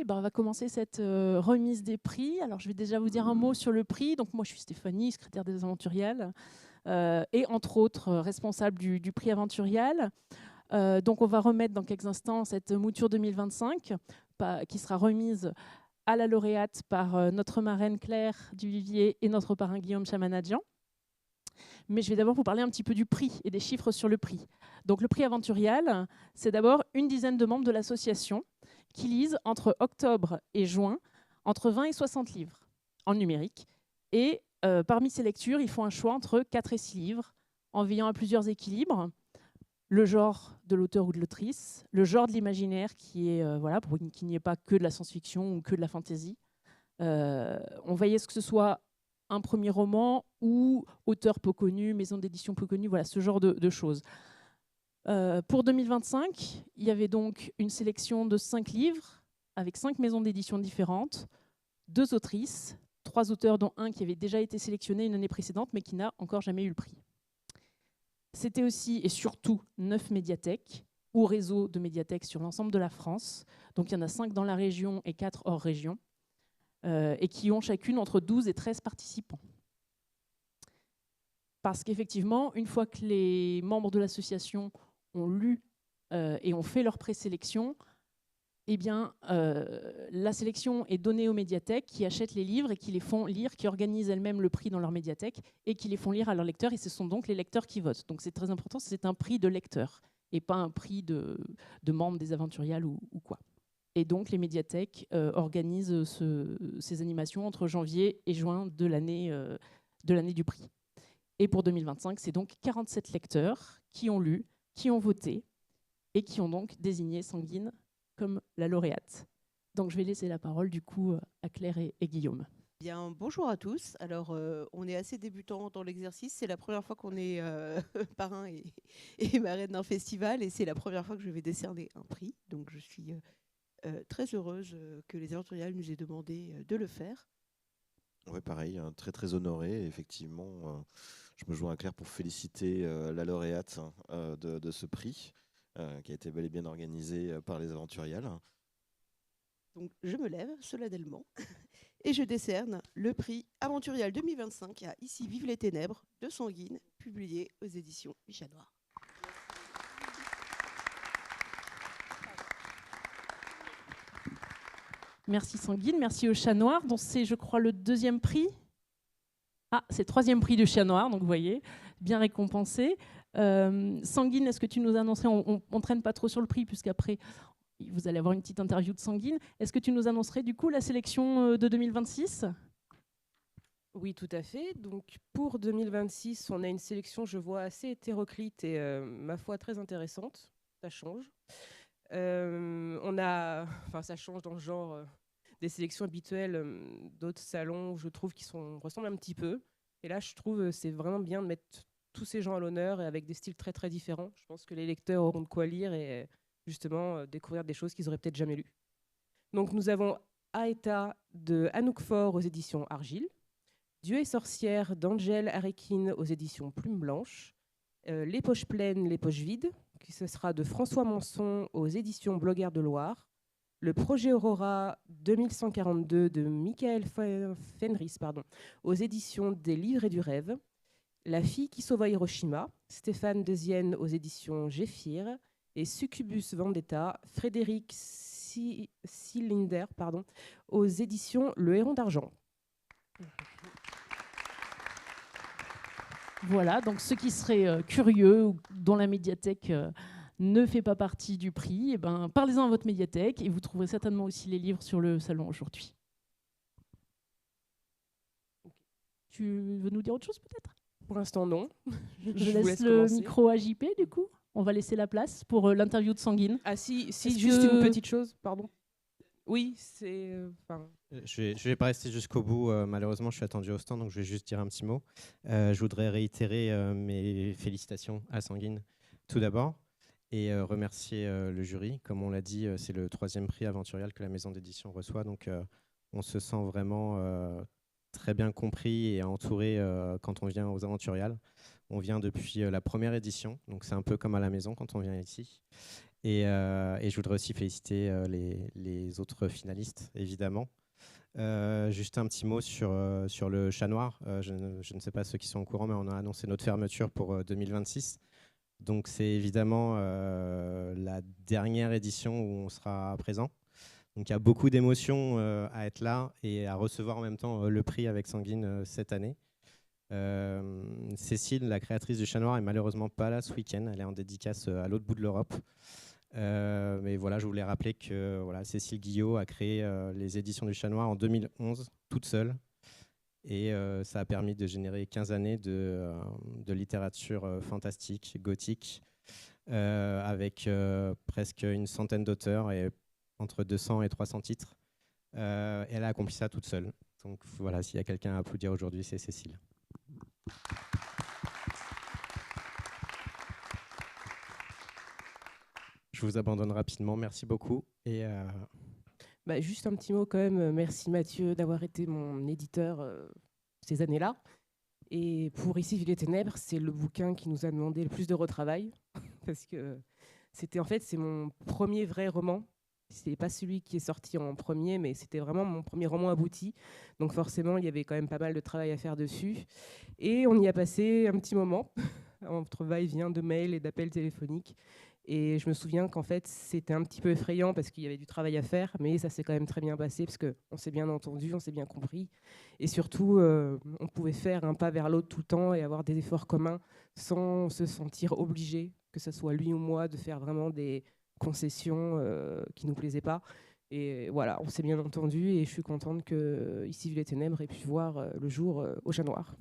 on va commencer cette remise des prix. Alors, je vais déjà vous dire un mot sur le prix. Donc, moi, je suis Stéphanie, secrétaire des Aventuriales, et entre autres responsable du prix Aventurial. Donc, on va remettre dans quelques instants cette mouture 2025 qui sera remise à la lauréate par notre marraine Claire Duvivier et notre parrain Guillaume Chamanadjian. Mais je vais d'abord vous parler un petit peu du prix et des chiffres sur le prix. Donc, le prix Aventurial, c'est d'abord une dizaine de membres de l'association qui lisent entre octobre et juin entre 20 et 60 livres en numérique. Et parmi ces lectures, ils font un choix entre 4 et 6 livres en veillant à plusieurs équilibres. Le genre de l'auteur ou de l'autrice, le genre de l'imaginaire qui est, pour qu'il n'y ait pas que de la science-fiction ou que de la fantasy. On veille à ce que ce soit un premier roman ou auteur peu connu, maison d'édition peu connue, voilà, ce genre de choses. Pour 2025, il y avait donc une sélection de 5 livres avec 5 maisons d'édition différentes, 2 autrices, 3 auteurs dont un qui avait déjà été sélectionné une année précédente mais qui n'a encore jamais eu le prix. C'était aussi et surtout 9 médiathèques ou réseaux de médiathèques sur l'ensemble de la France. Donc il y en a 5 dans la région et 4 hors région, et qui ont chacune entre 12 et 13 participants. Parce qu'effectivement, une fois que les membres de l'association ont lu et ont fait leur présélection, eh bien, la sélection est donnée aux médiathèques qui achètent les livres et qui les font lire, qui organisent elles-mêmes le prix dans leur médiathèque et qui les font lire à leurs lecteurs. Et ce sont donc les lecteurs qui votent. Donc c'est très important, c'est un prix de lecteurs et pas un prix de membres des Aventuriales ou quoi. Et donc les médiathèques organisent ces animations entre janvier et juin de l'année du prix. Et pour 2025, c'est donc 47 lecteurs qui ont lu, qui ont voté et qui ont donc désigné Sanguine comme la lauréate. Donc je vais laisser la parole du coup à Claire et Guillaume. Bien, bonjour à tous. Alors, on est assez débutants dans l'exercice. C'est la première fois qu'on est parrain et marraine d'un festival, et c'est la première fois que je vais décerner un prix. Donc, je suis très heureuse que les Aventuriales nous aient demandé de le faire. Oui, pareil, très très honoré. Effectivement, je me joins à Claire pour féliciter la lauréate de ce prix, qui a été bel et bien organisé par les Aventuriales. Donc, je me lève solennellement et je décerne le prix Aventurial 2025 à Ici Vive les Ténèbres de Sanguine, publié aux éditions du Chat Noir. Merci Sanguine, merci au Chat Noir, dont c'est, je crois, le 2e prix. Ah, c'est le 3e prix du Chat Noir, donc vous voyez, bien récompensé. Sanguine, est-ce que tu nous annoncerais, on ne traîne pas trop sur le prix, puisqu'après, vous allez avoir une petite interview de Sanguine. Est-ce que tu nous annoncerais du coup la sélection de 2026 ? Oui, tout à fait. Donc, pour 2026, on a une sélection, je vois, assez hétéroclite et, ma foi, très intéressante. Ça change. Ça change dans le genre des sélections habituelles d'autres salons, je trouve, qui ressemblent un petit peu. Et là, je trouve c'est vraiment bien de mettre tous ces gens à l'honneur et avec des styles très, très différents. Je pense que les lecteurs auront de quoi lire et justement découvrir des choses qu'ils n'auraient peut-être jamais lues. Donc, nous avons Aeta de Anouk Faure aux éditions Argile, Dieu et sorcière d'Angèle Arekin aux éditions Plume Blanche, Les poches pleines, les poches vides, qui ce sera de François Manson aux éditions Blogueur de Loire, Le projet Aurora 2142 de Michael Fenris aux éditions des Livres et du Rêve, La fille qui sauva Hiroshima, Stéphane Deuxienne aux éditions Géphir, et Succubus Vendetta, Frédéric Cylinder aux éditions Le Héron d'Argent. Voilà, donc ceux qui seraient curieux ou dont la médiathèque ne fait pas partie du prix, eh ben, parlez-en à votre médiathèque et vous trouverez certainement aussi les livres sur le salon aujourd'hui. Tu veux nous dire autre chose peut-être ? Pour l'instant, non. Je laisse le micro à JP du coup. On va laisser la place pour l'interview de Sanguine. Ah si juste une petite chose, pardon. Oui, c'est... Je vais pas rester jusqu'au bout. Malheureusement, je suis attendu au stand, donc je vais juste dire un petit mot. Je voudrais réitérer mes félicitations à Sanguine, tout d'abord, et remercier le jury. Comme on l'a dit, c'est le 3e prix Aventurial que la maison d'édition reçoit, donc on se sent vraiment très bien compris et entouré quand on vient aux Aventuriales. On vient depuis la première édition, donc c'est un peu comme à la maison quand on vient ici. Et je voudrais aussi féliciter les autres finalistes, évidemment. Juste un petit mot sur le Chat Noir. Je ne sais pas ceux qui sont au courant, mais on a annoncé notre fermeture pour 2026. Donc c'est évidemment la dernière édition où on sera présent. Donc il y a beaucoup d'émotions à être là et à recevoir en même temps le prix avec Sanguine cette année. Cécile, la créatrice du Chat Noir, est malheureusement pas là ce week-end. Elle est en dédicace à l'autre bout de l'Europe. Mais voilà, je voulais rappeler que Cécile Guillot a créé les éditions du Chat Noir en 2011, toute seule. Et ça a permis de générer 15 années de littérature fantastique, gothique, avec presque une centaine d'auteurs et entre 200 et 300 titres. Elle a accompli ça toute seule. Donc voilà, s'il y a quelqu'un à applaudir aujourd'hui, c'est Cécile. Je vous abandonne rapidement. Merci beaucoup. Et juste un petit mot quand même. Merci Mathieu d'avoir été mon éditeur ces années-là. Et pour Ici vivent les ténèbres, c'est le bouquin qui nous a demandé le plus de retravail. Parce que c'est mon premier vrai roman. C'est pas celui qui est sorti en premier, mais c'était vraiment mon premier roman abouti. Donc forcément, il y avait quand même pas mal de travail à faire dessus. Et on y a passé un petit moment, entre va-et-vient de mails et d'appels téléphoniques. Et je me souviens qu'en fait, c'était un petit peu effrayant parce qu'il y avait du travail à faire, mais ça s'est quand même très bien passé parce qu'on s'est bien entendu, on s'est bien compris. Et surtout, on pouvait faire un pas vers l'autre tout le temps et avoir des efforts communs sans se sentir obligé, que ce soit lui ou moi, de faire vraiment des concessions qui ne nous plaisaient pas. Et voilà, on s'est bien entendu et je suis contente que Ici vivent les ténèbres ait pu voir le jour au Chat Noir.